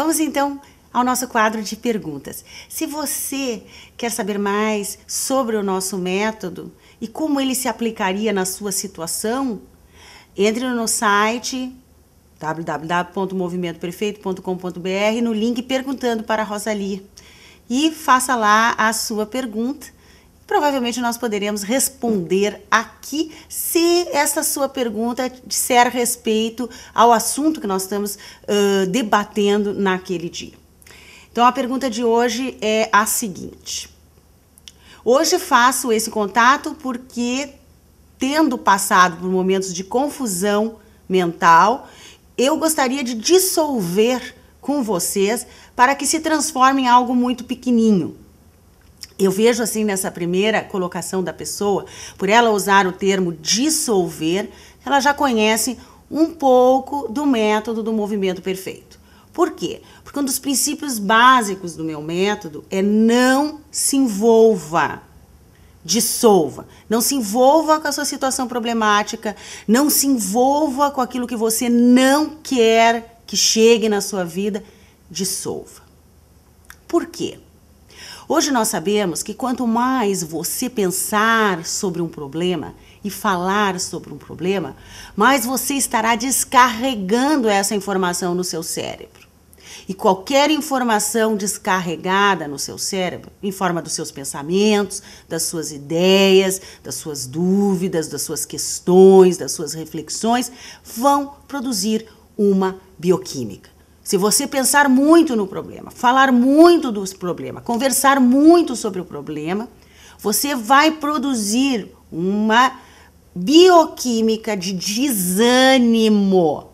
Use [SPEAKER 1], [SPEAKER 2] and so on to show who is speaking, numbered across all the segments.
[SPEAKER 1] Vamos então ao nosso quadro de perguntas. Se você quer saber mais sobre o nosso método e como ele se aplicaria na sua situação, entre no site www.movimentoperfeito.com.br no link perguntando para a Rosalie e faça lá a sua pergunta. Provavelmente nós poderemos responder aqui se essa sua pergunta disser respeito ao assunto que nós estamos debatendo naquele dia. Então a pergunta de hoje é a seguinte: hoje faço esse contato porque, tendo passado por momentos de confusão mental, eu gostaria de dissolver com vocês para que se transforme em algo muito pequenininho. Eu vejo assim nessa primeira colocação da pessoa, por ela usar o termo dissolver, ela já conhece um pouco do método do movimento perfeito. Por quê? Porque um dos princípios básicos do meu método é não se envolva. Dissolva. Não se envolva com a sua situação problemática, não se envolva com aquilo que você não quer que chegue na sua vida. Dissolva. Por quê? Hoje nós sabemos que quanto mais você pensar sobre um problema e falar sobre um problema, mais você estará descarregando essa informação no seu cérebro. E qualquer informação descarregada no seu cérebro, em forma dos seus pensamentos, das suas ideias, das suas dúvidas, das suas questões, das suas reflexões, vão produzir uma bioquímica. Se você pensar muito no problema, falar muito do problema, conversar muito sobre o problema, você vai produzir uma bioquímica de desânimo.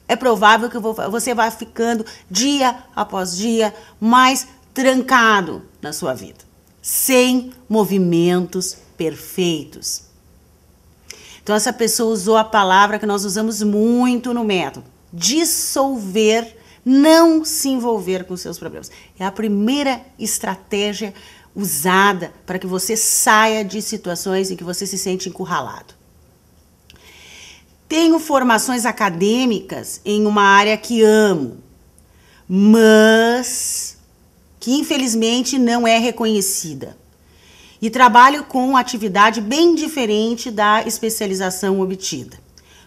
[SPEAKER 1] É provável que você vá ficando dia após dia mais trancado na sua vida, sem movimentos perfeitos. Então essa pessoa usou a palavra que nós usamos muito no método: dissolver, não se envolver com seus problemas. É a primeira estratégia usada para que você saia de situações em que você se sente encurralado. Tenho formações acadêmicas em uma área que amo, mas que infelizmente não é reconhecida. E trabalho com uma atividade bem diferente da especialização obtida.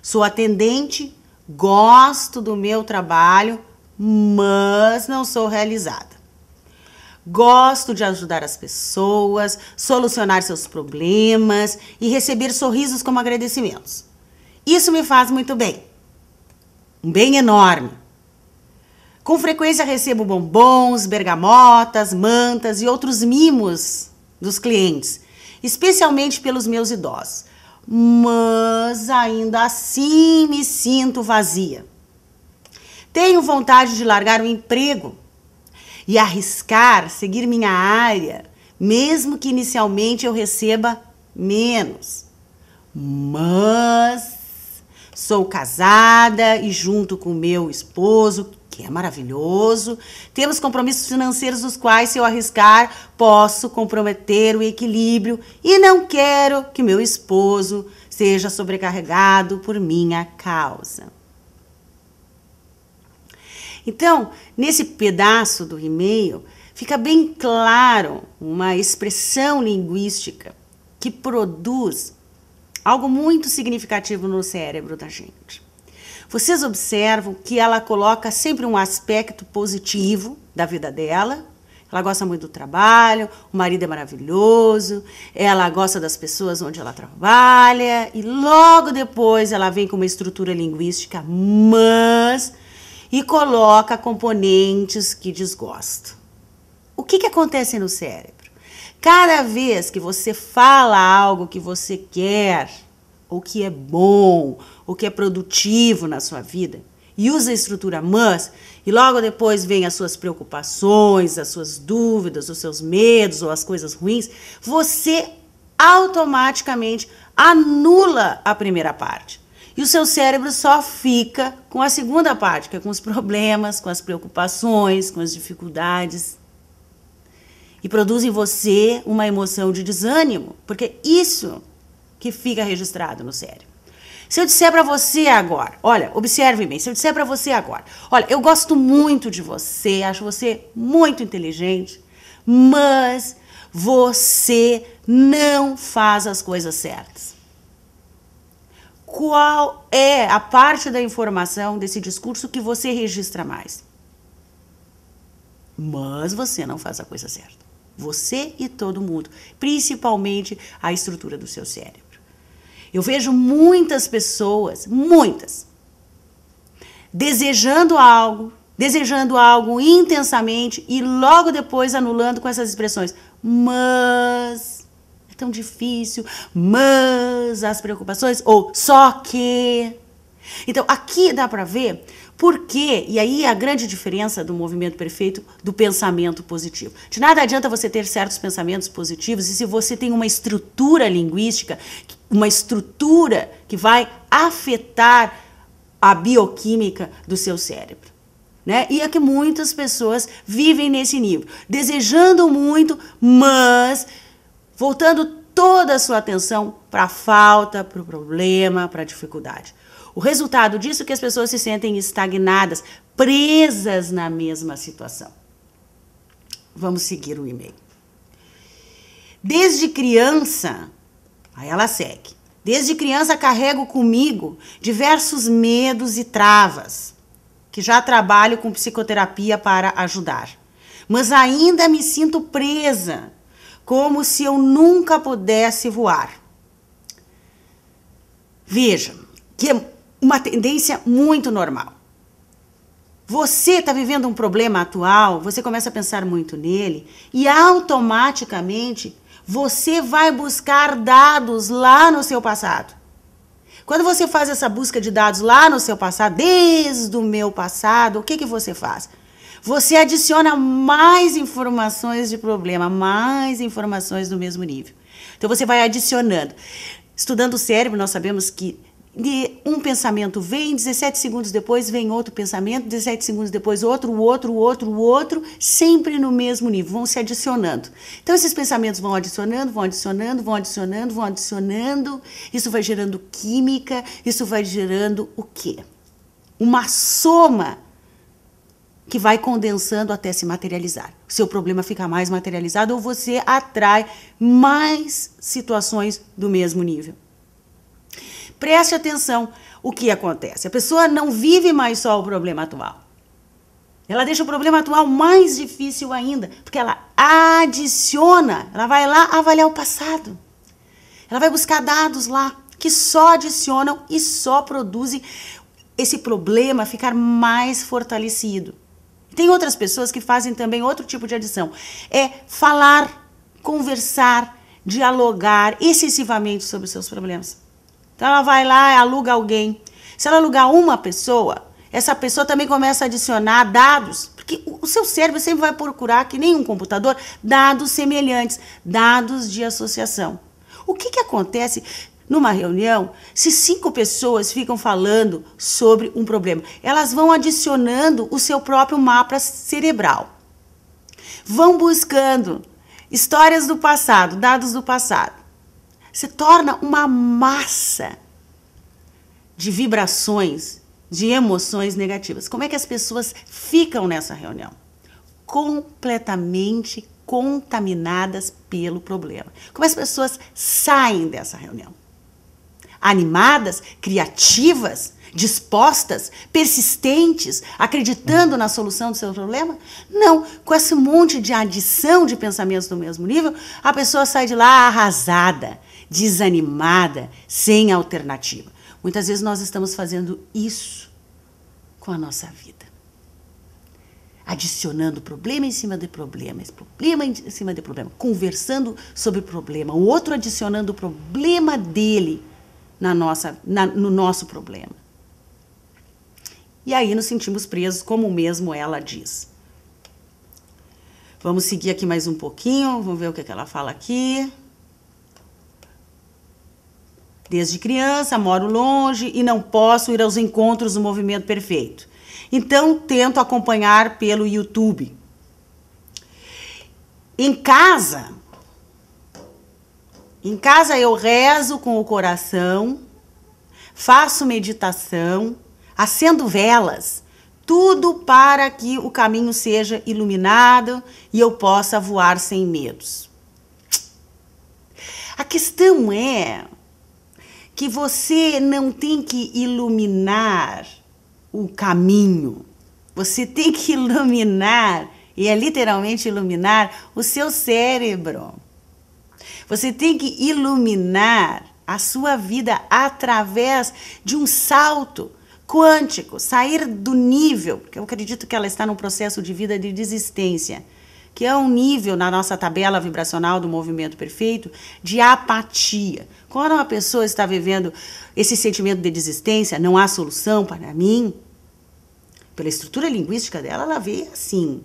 [SPEAKER 1] Sou atendente, gosto do meu trabalho, mas não sou realizada. Gosto de ajudar as pessoas, solucionar seus problemas e receber sorrisos como agradecimentos. Isso me faz muito bem. Um bem enorme. Com frequência recebo bombons, bergamotas, mantas e outros mimos dos clientes, especialmente pelos meus idosos. Mas ainda assim me sinto vazia. Tenho vontade de largar o emprego e arriscar seguir minha área, mesmo que inicialmente eu receba menos. Mas sou casada e junto com meu esposo, que é maravilhoso, temos compromissos financeiros dos quais, se eu arriscar, posso comprometer o equilíbrio e não quero que meu esposo seja sobrecarregado por minha causa. Então, nesse pedaço do e-mail, fica bem claro uma expressão linguística que produz algo muito significativo no cérebro da gente. Vocês observam que ela coloca sempre um aspecto positivo da vida dela. Ela gosta muito do trabalho, o marido é maravilhoso, ela gosta das pessoas onde ela trabalha e logo depois ela vem com uma estrutura linguística mas e coloca componentes que desgostam. O que acontece no cérebro? Cada vez que você fala algo que você quer, ou que é bom, ou que é produtivo na sua vida, e usa a estrutura mas, e logo depois vem as suas preocupações, as suas dúvidas, os seus medos ou as coisas ruins, você automaticamente anula a primeira parte. E o seu cérebro só fica com a segunda parte, que é com os problemas, com as preocupações, com as dificuldades. E produz em você uma emoção de desânimo, porque isso que fica registrado no cérebro. Se eu disser para você agora, olha, observe bem, se eu disser para você agora, olha, eu gosto muito de você, acho você muito inteligente, mas você não faz as coisas certas. Qual é a parte da informação desse discurso que você registra mais? Mas você não faz a coisa certa. Você e todo mundo, principalmente a estrutura do seu cérebro. Eu vejo muitas pessoas, desejando algo intensamente e logo depois anulando com essas expressões. Mas é tão difícil, mas as preocupações, ou só que. Então, aqui dá para ver por quê, e aí a grande diferença do movimento perfeito do pensamento positivo. De nada adianta você ter certos pensamentos positivos e se você tem uma estrutura linguística, uma estrutura que vai afetar a bioquímica do seu cérebro. Né? E é que muitas pessoas vivem nesse nível, desejando muito, mas voltando toda a sua atenção para a falta, para o problema, para a dificuldade. O resultado disso é que as pessoas se sentem estagnadas, presas na mesma situação. Vamos seguir o e-mail. Desde criança, aí ela segue. Desde criança carrego comigo diversos medos e travas, que já trabalho com psicoterapia para ajudar. Mas ainda me sinto presa, como se eu nunca pudesse voar. Veja, que é uma tendência muito normal. Você está vivendo um problema atual, você começa a pensar muito nele e automaticamente você vai buscar dados lá no seu passado. Quando você faz essa busca de dados lá no seu passado, desde o meu passado, o que você faz? Você adiciona mais informações de problema, mais informações do mesmo nível. Então você vai adicionando. Estudando o cérebro, nós sabemos que um pensamento vem, 17 segundos depois vem outro pensamento, 17 segundos depois outro, sempre no mesmo nível, vão se adicionando. Então esses pensamentos vão adicionando, isso vai gerando química, isso vai gerando o quê? Uma soma que vai condensando até se materializar. O seu problema fica mais materializado ou você atrai mais situações do mesmo nível. Preste atenção o que acontece. A pessoa não vive mais só o problema atual. Ela deixa o problema atual mais difícil ainda, porque ela adiciona, ela vai lá avaliar o passado. Ela vai buscar dados lá que só adicionam e só produzem esse problema ficar mais fortalecido. Tem outras pessoas que fazem também outro tipo de adição. É falar, conversar, dialogar excessivamente sobre os seus problemas. Então ela vai lá e aluga alguém. Se ela alugar uma pessoa, essa pessoa também começa a adicionar dados, porque o seu cérebro sempre vai procurar, que nem um computador, dados semelhantes, dados de associação. O que acontece numa reunião se 5 pessoas ficam falando sobre um problema? Elas vão adicionando o seu próprio mapa cerebral. Vão buscando histórias do passado, dados do passado. Se torna uma massa de vibrações, de emoções negativas. Como é que as pessoas ficam nessa reunião? Completamente contaminadas pelo problema. Como as pessoas saem dessa reunião? Animadas, criativas, dispostas, persistentes, acreditando na solução do seu problema? Não, com esse monte de adição de pensamentos do mesmo nível, a pessoa sai de lá arrasada, desanimada, sem alternativa. Muitas vezes nós estamos fazendo isso com a nossa vida. Adicionando problema em cima de problema, problema em cima de problema, conversando sobre problema, o outro adicionando o problema dele no nosso problema. E aí nos sentimos presos, como mesmo ela diz. Vamos seguir aqui mais um pouquinho, vamos ver o que ela fala aqui. Desde criança, moro longe e não posso ir aos encontros do Movimento Perfeito. Então, tento acompanhar pelo YouTube. Em casa eu rezo com o coração faço meditação, acendo velas, tudo para que o caminho seja iluminado e eu possa voar sem medos. A questão é que você não tem que iluminar o caminho, você tem que iluminar, e é literalmente iluminar, o seu cérebro. Você tem que iluminar a sua vida através de um salto quântico, sair do nível, porque eu acredito que ela está num processo de vida de desistência, que é um nível na nossa tabela vibracional do movimento perfeito de apatia. Quando uma pessoa está vivendo esse sentimento de desistência, não há solução para mim, pela estrutura linguística dela, ela vê assim,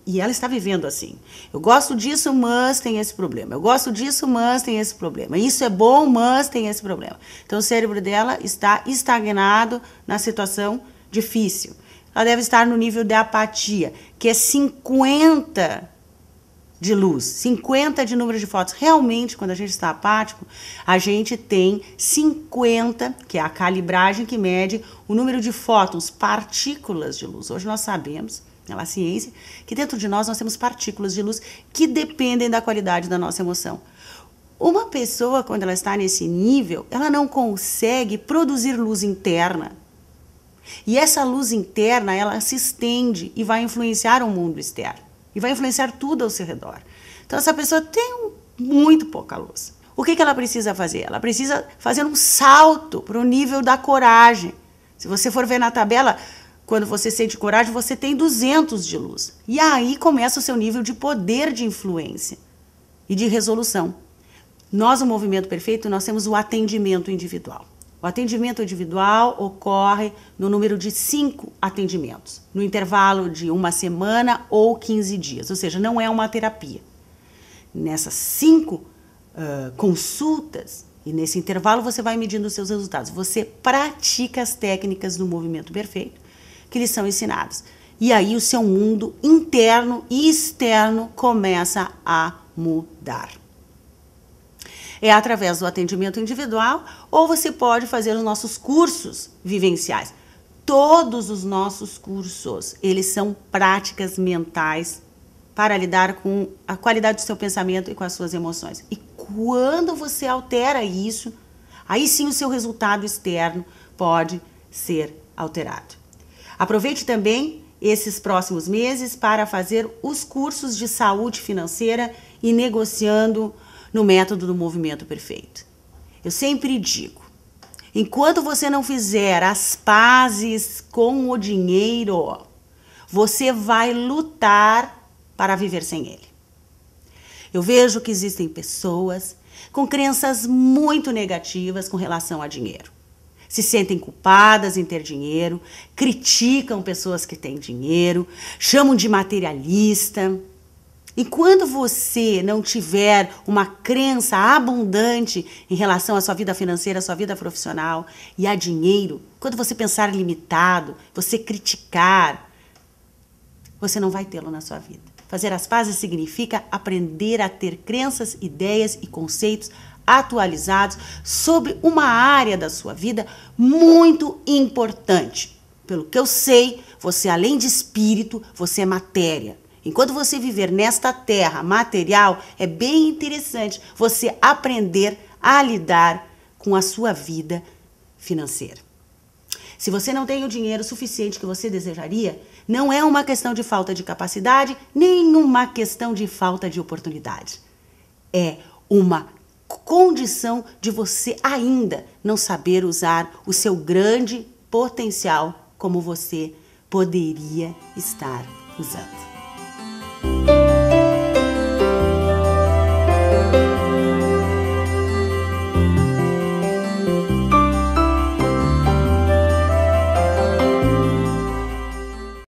[SPEAKER 1] e ela está vivendo assim. Eu gosto disso, mas tem esse problema. Eu gosto disso, mas tem esse problema. Isso é bom, mas tem esse problema. Então, o cérebro dela está estagnado na situação difícil. Ela deve estar no nível de apatia, que é 50 de luz, 50 de número de fótons. Realmente, quando a gente está apático, a gente tem 50, que é a calibragem que mede o número de fótons, partículas de luz. Hoje nós sabemos, pela ciência, que dentro de nós temos partículas de luz que dependem da qualidade da nossa emoção. Uma pessoa, quando ela está nesse nível, ela não consegue produzir luz interna. E essa luz interna, ela se estende e vai influenciar o mundo externo. E vai influenciar tudo ao seu redor. Então, essa pessoa tem muito pouca luz. O que ela precisa fazer? Ela precisa fazer um salto para o nível da coragem. Se você for ver na tabela, quando você sente coragem, você tem 200 de luz. E aí começa o seu nível de poder de influência e de resolução. Nós, no Movimento Perfeito, nós temos o atendimento individual. O atendimento individual ocorre no número de 5 atendimentos, no intervalo de 1 semana ou 15 dias, ou seja, não é uma terapia. Nessas 5 consultas, e nesse intervalo você vai medindo os seus resultados. Você pratica as técnicas do Movimento Perfeito que lhes são ensinadas. E aí o seu mundo interno e externo começa a mudar. É através do atendimento individual, ou você pode fazer os nossos cursos vivenciais. Todos os nossos cursos, eles são práticas mentais para lidar com a qualidade do seu pensamento e com as suas emoções. E quando você altera isso, aí sim o seu resultado externo pode ser alterado. Aproveite também esses próximos meses para fazer os cursos de saúde financeira e negociando no método do Movimento Perfeito. Eu sempre digo, enquanto você não fizer as pazes com o dinheiro, você vai lutar para viver sem ele. Eu vejo que existem pessoas com crenças muito negativas com relação a dinheiro. Se sentem culpadas em ter dinheiro, criticam pessoas que têm dinheiro, chamam de materialista. E quando você não tiver uma crença abundante em relação à sua vida financeira, à sua vida profissional e a dinheiro, quando você pensar limitado, você criticar, você não vai tê-lo na sua vida. Fazer as pazes significa aprender a ter crenças, ideias e conceitos atualizados sobre uma área da sua vida muito importante. Pelo que eu sei, você além de espírito, você é matéria. Enquanto você viver nesta terra material, é bem interessante você aprender a lidar com a sua vida financeira. Se você não tem o dinheiro suficiente que você desejaria, não é uma questão de falta de capacidade, nem uma questão de falta de oportunidade. É uma condição de você ainda não saber usar o seu grande potencial como você poderia estar usando.